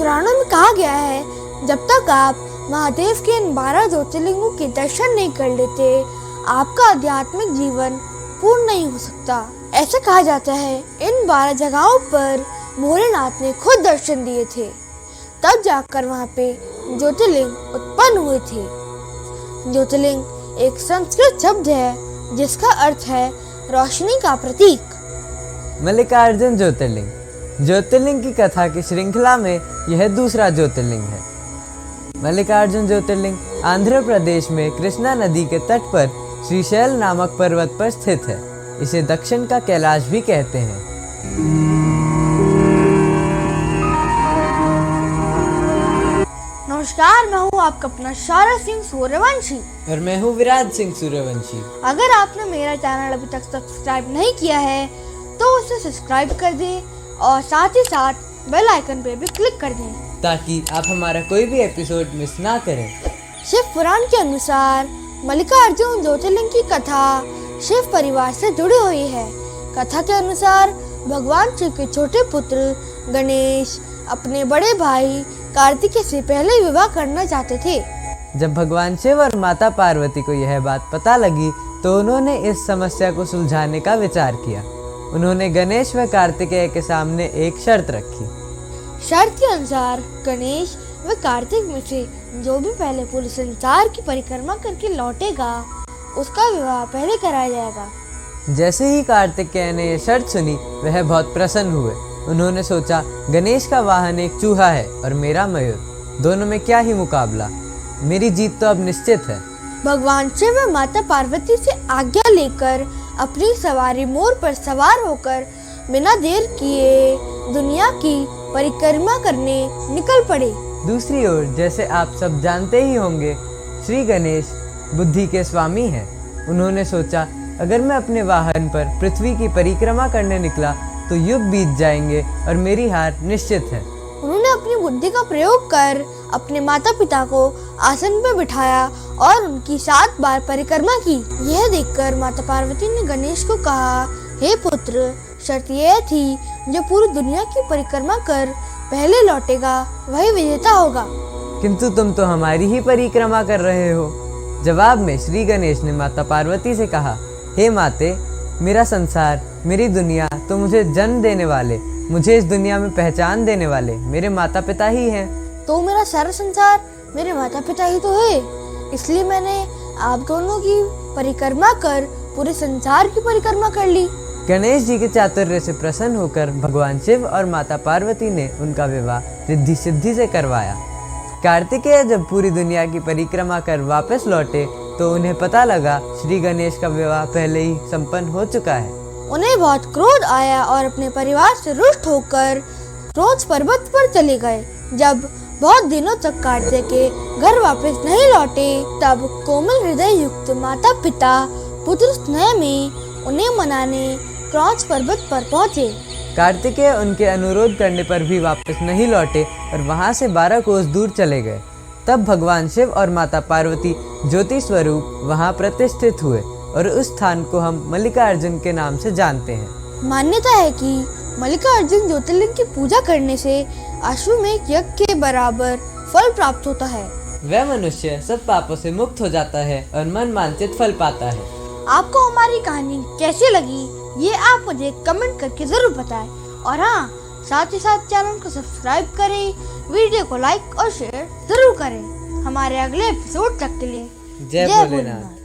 पुराणों में कहा गया है, जब तक आप महादेव के इन 12 ज्योतिर्लिंगों के दर्शन नहीं कर लेते, आपका आध्यात्मिक जीवन पूर्ण नहीं हो सकता। ऐसा कहा जाता है इन 12 जगहों पर भोलेनाथ ने खुद दर्शन दिए थे, तब जाकर वहाँ पे ज्योतिर्लिंग उत्पन्न हुए थे। ज्योतिर्लिंग एक संस्कृत शब्द है जिसका अर्थ है रोशनी का प्रतीक। मल्लिकार्जुन ज्योतिर्लिंग की कथा की श्रृंखला में यह दूसरा ज्योतिर्लिंग है। मल्लिकार्जुन ज्योतिर्लिंग आंध्र प्रदेश में कृष्णा नदी के तट पर श्रीशैल नामक पर्वत पर स्थित है। इसे दक्षिण का कैलाश भी कहते हैं। नमस्कार, मैं हूँ आपका अपना शौर्य सिंह सूर्यवंशी और मैं हूँ विराज सिंह सूर्यवंशी। अगर आपने मेरा चैनल अभी तक सब्सक्राइब नहीं किया है तो उसे सब्सक्राइब कर दें और साथ ही साथ बेल आइकन पे भी क्लिक कर दें ताकि आप हमारा कोई भी एपिसोड मिस ना करें। शिव पुराण के अनुसार मल्लिकार्जुन ज्योतिर्लिंग की कथा शिव परिवार से जुड़ी हुई है। कथा के अनुसार भगवान शिव के छोटे पुत्र गणेश अपने बड़े भाई कार्तिकेय से पहले विवाह करना चाहते थे। जब भगवान शिव और माता पार्वती को यह बात पता लगी तो उन्होंने इस समस्या को सुलझाने का विचार किया। उन्होंने गणेश व कार्तिकेय के सामने एक शर्त रखी। शर्त के अनुसार गणेश व कार्तिक में से जो भी पहले पूरे संसार की परिक्रमा करके लौटेगा उसका विवाह पहले कराया जाएगा। जैसे ही कार्तिकेय ने यह शर्त सुनी वह बहुत प्रसन्न हुए। उन्होंने सोचा, गणेश का वाहन एक चूहा है और मेरा मयूर, दोनों में क्या ही मुकाबला, मेरी जीत तो अब निश्चित है। भगवान शिव व माता पार्वती से आज्ञा लेकर अपनी सवारी मोर पर सवार होकर बिना देर किए दुनिया की परिक्रमा करने निकल पड़े। दूसरी ओर, जैसे आप सब जानते ही होंगे, श्री गणेश बुद्धि के स्वामी हैं। उन्होंने सोचा, अगर मैं अपने वाहन पर पृथ्वी की परिक्रमा करने निकला तो युग बीत जाएंगे और मेरी हार निश्चित है। उन्होंने अपनी बुद्धि का प्रयोग कर अपने माता पिता को आसन पर बिठाया और उनकी 7 बार परिक्रमा की। यह देखकर माता पार्वती ने गणेश को कहा, हे पुत्र, शर्त यह थी जो पूरी दुनिया की परिक्रमा कर पहले लौटेगा वही विजेता होगा। किंतु तुम तो हमारी ही परिक्रमा कर रहे हो। जवाब में श्री गणेश ने माता पार्वती से कहा, हे माते, मेरा संसार, मेरी दुनिया तो मुझे जन्म देने वाले, मुझे इस दुनिया में पहचान देने वाले मेरे माता पिता ही हैं। तो मेरा सारा संसार मेरे माता पिता ही तो है, इसलिए मैंने आप दोनों की परिक्रमा कर पूरे संसार की परिक्रमा कर ली। गणेश जी के चातुर्य से प्रसन्न होकर भगवान शिव और माता पार्वती ने उनका विवाह रिद्धि सिद्धि से करवाया। कार्तिकेय जब पूरी दुनिया की परिक्रमा कर वापस लौटे तो उन्हें पता लगा श्री गणेश का विवाह पहले ही संपन्न हो चुका है। उन्हें बहुत क्रोध आया और अपने परिवार से रुष्ट होकर क्रोध पर्वत पर चले गए। जब बहुत दिनों तक कार्तिकेय घर वापस नहीं लौटे, तब कोमल हृदय युक्त माता पिता पुत्र स्नेह में उन्हें मनाने क्रोध पर्वत पर पहुँचे। कार्तिकेय उनके अनुरोध करने पर भी वापस नहीं लौटे और वहां से 12 कोस दूर चले गए। तब भगवान शिव और माता पार्वती ज्योति स्वरूप वहां प्रतिष्ठित हुए और उस स्थान को हम मल्लिकार्जुन के नाम से जानते हैं। मान्यता है कि मल्लिकार्जुन ज्योतिर्लिंग की पूजा करने से अश्वमेध यज्ञ के बराबर फल प्राप्त होता है। वह मनुष्य सब पापों से मुक्त हो जाता है और मन वांछित फल पाता है। आपको हमारी कहानी कैसी लगी ये आप मुझे कमेंट करके जरूर बताएं और हाँ, साथ ही साथ चैनल को सब्सक्राइब करें, वीडियो को लाइक और शेयर जरूर करें। हमारे अगले एपिसोड तक के लिए जय भोलेनाथ।